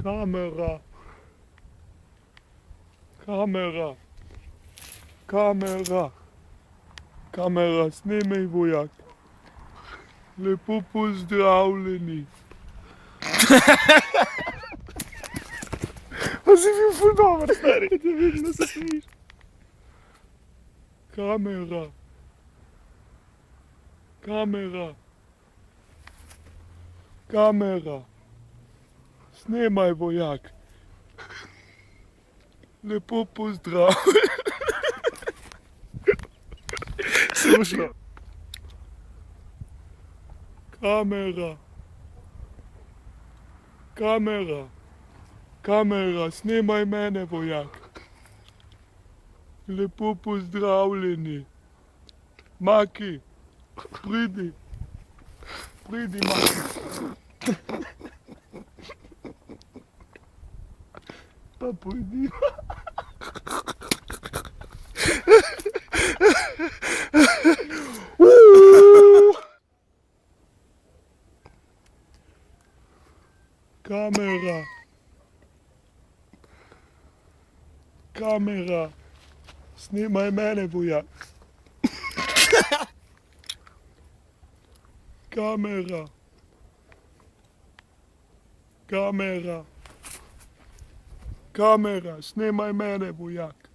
Kamera. Kamera. Kamera. Kamera, snimaj vojak. Lepo pozdravljeni. Pa si bil ful dober, stari. Da vidim, da se smiš. Kamera. Kamera. Kamera. Snimaj vojak. Lepo pozdravljeni. Slušno. Kamera. Kamera. Kamera, snimaj mene, vojak. Lepo pozdravljeni. Maki, pridi. Pridi, Maki. Pa pojdi. Kamera. Kamera. Snimaj mene, vojak. Kamera. Kamera. Kamera. Snimaj mene, vojak.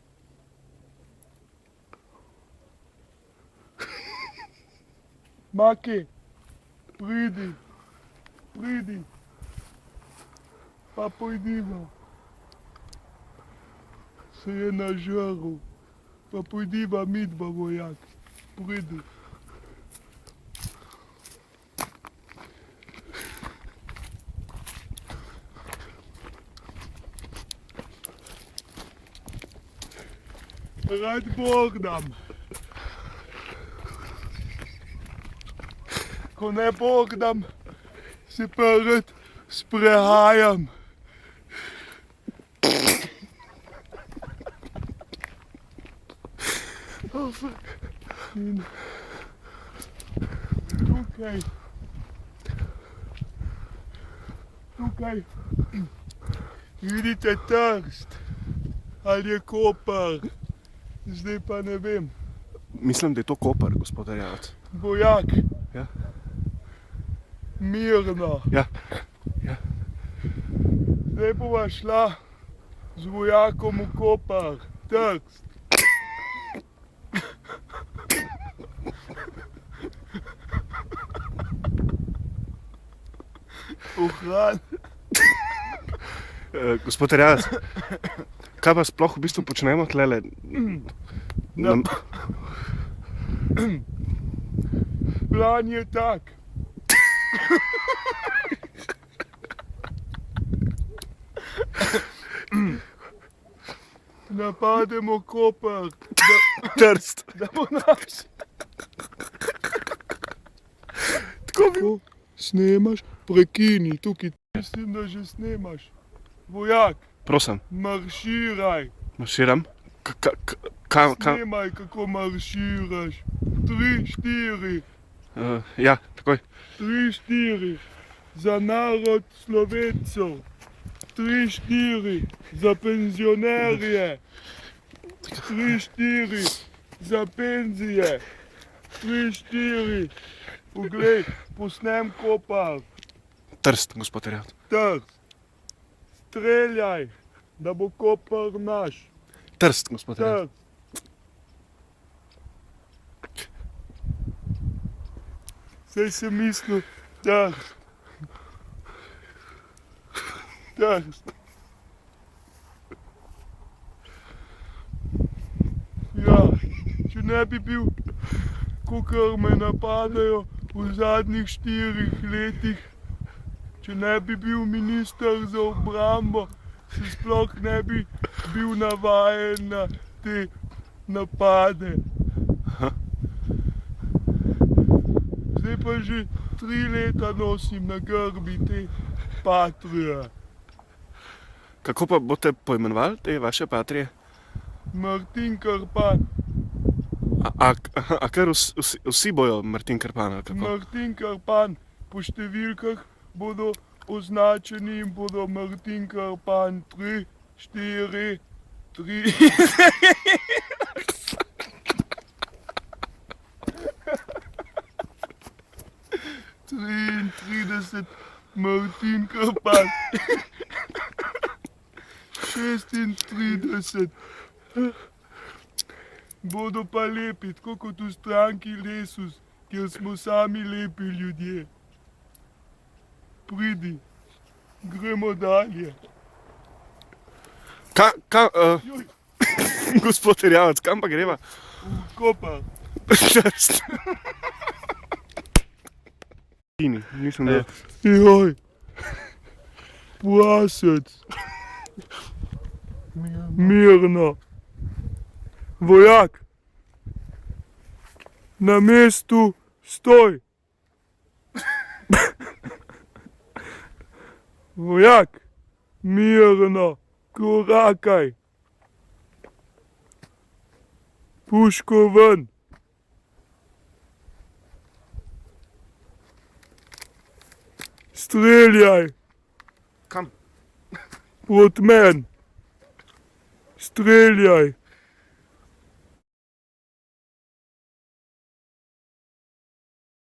Maki, pridi. Pridi. Pa pojdiva. Se je nažrl. Pa pojdiva midva, vojak. Pridi. Rad Bogdam. Ko ne Bogdam, se pa rad sprehajam. Oh, fuck. In tukaj. Tukaj. Vidite Trst. Ali je Koper. Zdaj pa ne vem. Mislim, da je to Koper, gospod Erjavec. Vojak. Ja. Mirno. Ja. Ja. Zdaj bova šla z vojakom v Koper. Trst. Ohran. Gospod Erjavec, kaj pa sploh v bistvu počnemo tlele? Plan je tak. Napademo Koper. Trst. Da bo naš. Tako bi... Snemaš? Prekini, tukaj. Mislim, da že snemaš. Vojak, Prosim, marširaj. marširam. Snemaj, kako marširaš. 3, 4. Ja, takoj. 3, 4. Za narod Slovencev. 3, 4. Za penzionerje. 3, 4. Za penzije. 3, 4. Poglej, posnem Koper. Trst, gospod Erjavec. Trst. Streljaj, da bo Koper naš. Trst, gospod Erjavec. Trst. Saj sem mislil, Trst. Trst. Ja, če ne bi bil, kakor me napadajo v zadnjih 4 letih, če ne bi bil minister za obrambo, se sploh ne bi bil navajen na te napade. Zdaj pa že 3 leta nosim na grbi te Patrie. Kako pa boste poimenovali te vaše Patrije? Martin Krpan. A kar vsi bojo Martin Krpan, ali kako? Martin Krpan, po številkah bodo označeni in bodo Martin Krpan 3, 4, 3. 33 Martin Krpan. 36 bodo pa lepi, tako kot v stranki Lesus, kjer smo sami lepi ljudje. Pridi, gremo dalje. Joj, gospod Erjavec, kam pa greva? V Kopar. Nisem da. Joj, Prasec. Mirno. Vojak. Na mestu stoj. Vojak. Mirno. Korakaj. Puško ven. Streljaj. Kam? Proti meni. Streljaj.